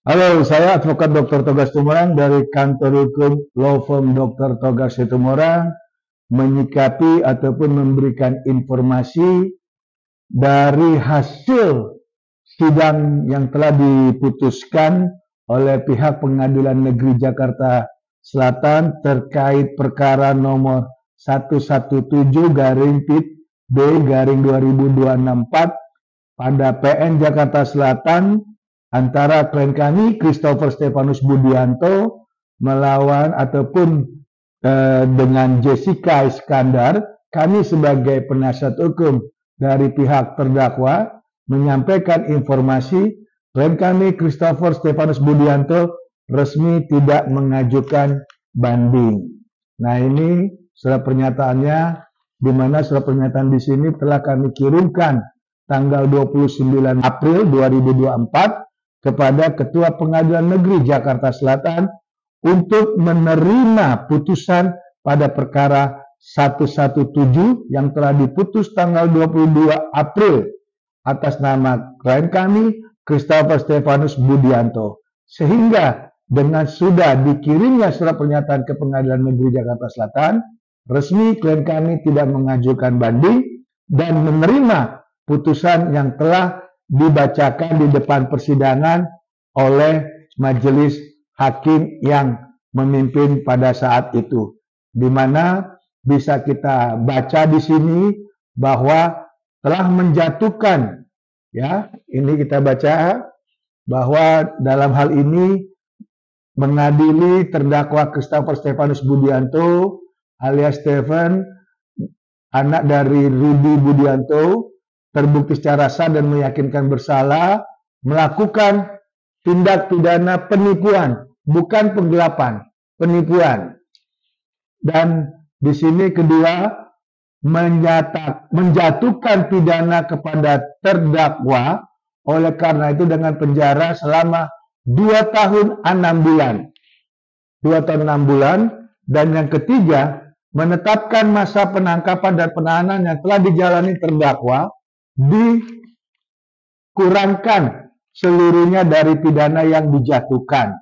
Halo, saya advokat Dr. Togas Tumorang dari kantor hukum Law Firm Dr. Togas Tumorang menyikapi ataupun memberikan informasi dari hasil sidang yang telah diputuskan oleh pihak Pengadilan Negeri Jakarta Selatan terkait perkara nomor 117-PIT-B-2024 pada PN Jakarta Selatan antara klien kami Christopher Stefanus Budianto melawan ataupun dengan Jessica Iskandar. Kami sebagai penasihat hukum dari pihak terdakwa menyampaikan informasi klien kami Christopher Stefanus Budianto resmi tidak mengajukan banding. Nah, ini surat pernyataannya, di mana surat pernyataan di sini telah kami kirimkan tanggal 29 April 2024 kepada Ketua Pengadilan Negeri Jakarta Selatan untuk menerima putusan pada perkara 117 yang telah diputus tanggal 22 April atas nama klien kami Christopher Stefanus Budianto. Sehingga dengan sudah dikirimnya surat pernyataan ke Pengadilan Negeri Jakarta Selatan, resmi klien kami tidak mengajukan banding dan menerima putusan yang telah dibacakan di depan persidangan oleh majelis hakim yang memimpin pada saat itu, di mana bisa kita baca di sini bahwa telah menjatuhkan, ya, ini kita baca bahwa dalam hal ini mengadili terdakwa Christopher Stefanus Budianto alias Stephen, anak dari Rudy Budianto, terbukti secara sah dan meyakinkan bersalah melakukan tindak pidana penipuan, bukan penggelapan, penipuan. Dan di sini kedua, menjatuhkan pidana kepada terdakwa, oleh karena itu dengan penjara selama 2 tahun 6 bulan. 2 tahun 6 bulan. Dan yang ketiga, menetapkan masa penangkapan dan penahanan yang telah dijalani terdakwa dikurangkan seluruhnya dari pidana yang dijatuhkan.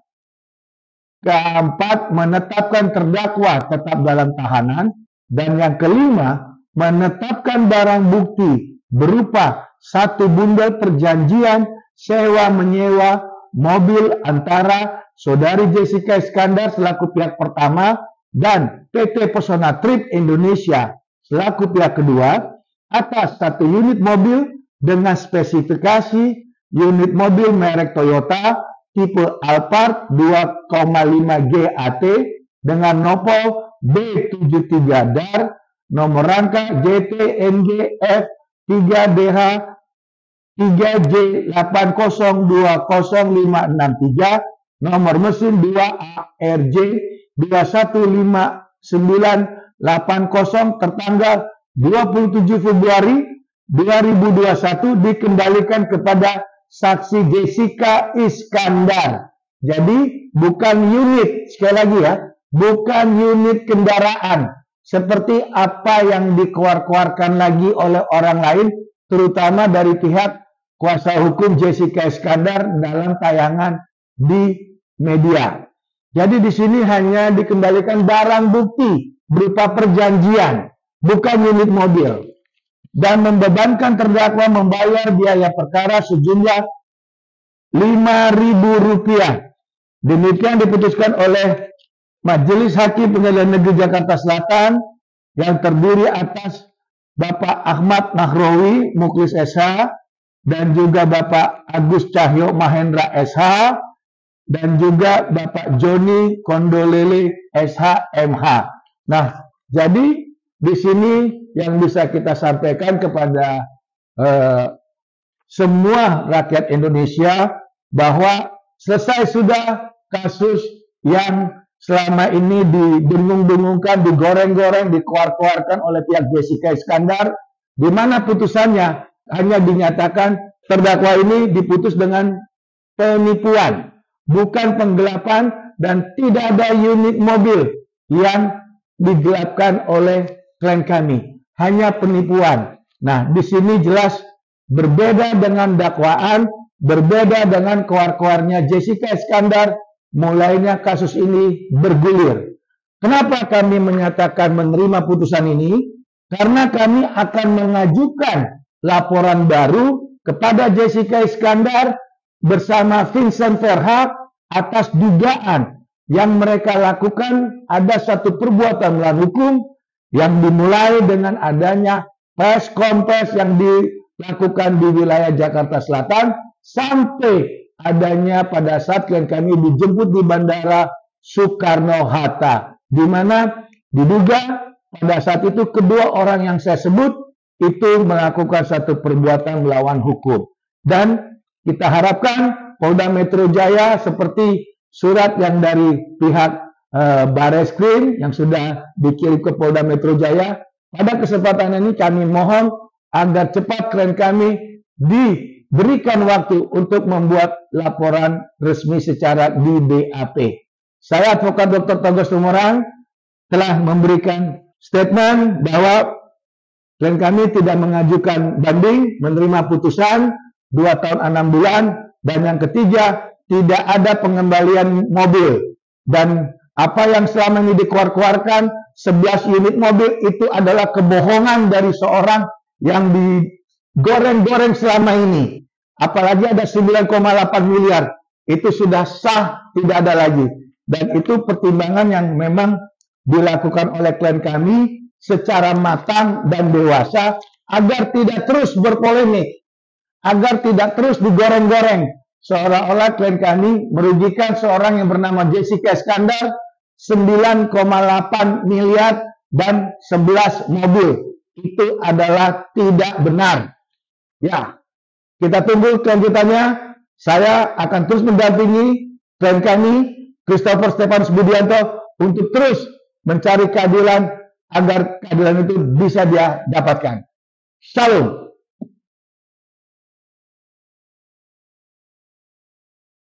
Keempat, menetapkan terdakwa tetap dalam tahanan. Dan yang kelima, menetapkan barang bukti berupa 1 bundel perjanjian sewa menyewa mobil antara saudari Jessica Iskandar selaku pihak pertama dan PT Pesona Trip Indonesia selaku pihak kedua atas 1 unit mobil dengan spesifikasi unit mobil merek Toyota tipe Alphard 2,5 GAT dengan nopol B73 DAR, nomor rangka JTNGF 3DH 3J80200563, nomor mesin 2ARJ 215980 tertanggal 27 Februari 2021 dikendalikan kepada saksi Jessica Iskandar. Jadi bukan unit, sekali lagi ya, bukan unit kendaraan seperti apa yang dikeluarkan lagi oleh orang lain, terutama dari pihak kuasa hukum Jessica Iskandar dalam tayangan di media. Jadi di sini hanya dikendalikan barang bukti berupa perjanjian, bukan unit mobil, dan membebankan terdakwa membayar biaya perkara sejumlah Rp5.000. Demikian diputuskan oleh Majelis Hakim Pengadilan Negeri Jakarta Selatan yang terdiri atas Bapak Ahmad Nahrawi Muklis SH dan juga Bapak Agus Cahyo Mahendra SH dan juga Bapak Joni Kondolele SH MH. Nah, jadi di sini yang bisa kita sampaikan kepada semua rakyat Indonesia bahwa selesai sudah kasus yang selama ini didengung-dengungkan, digoreng-goreng, dikeluarkan oleh pihak Jessica Iskandar, di mana putusannya hanya dinyatakan terdakwa ini diputus dengan penipuan, bukan penggelapan, dan tidak ada unit mobil yang digelapkan oleh klien kami, hanya penipuan. Nah, di sini jelas berbeda dengan dakwaan berbeda dengan koar-koarnya Jessica Iskandar, mulainya kasus ini bergulir. Kenapa kami menyatakan menerima putusan ini? Karena kami akan mengajukan laporan baru kepada Jessica Iskandar bersama Vincent Verhaeghe atas dugaan yang mereka lakukan ada satu perbuatan melawan hukum yang dimulai dengan adanya press conference yang dilakukan di wilayah Jakarta Selatan sampai adanya pada saat klien kami dijemput di Bandara Soekarno-Hatta, di mana diduga pada saat itu kedua orang yang saya sebut itu melakukan satu perbuatan melawan hukum. Dan kita harapkan Polda Metro Jaya seperti surat yang dari pihak Barreskrim yang sudah dikirim ke Polda Metro Jaya. Pada kesempatan ini kami mohon agar cepat klien kami diberikan waktu untuk membuat laporan resmi secara di BAP. Saya Advokat Dr. Togus Tumorang telah memberikan statement bahwa klien kami tidak mengajukan banding, menerima putusan 2 tahun 6 bulan, dan yang ketiga tidak ada pengembalian mobil. Dan apa yang selama ini dikeluarkan 11 unit mobil itu adalah kebohongan dari seorang yang digoreng-goreng selama ini. Apalagi ada 9,8 miliar, itu sudah sah, tidak ada lagi. Dan itu pertimbangan yang memang dilakukan oleh klien kami secara matang dan dewasa agar tidak terus berpolemik, agar tidak terus digoreng-goreng seolah-olah klien kami merugikan seorang yang bernama Jessica Iskandar 9,8 miliar dan 11 mobil. Itu adalah tidak benar. Ya, kita tunggu kelanjutannya. Saya akan terus mendampingi klien kami Christopher Stefanus Budianto untuk terus mencari keadilan agar keadilan itu bisa dia dapatkan. Shalom.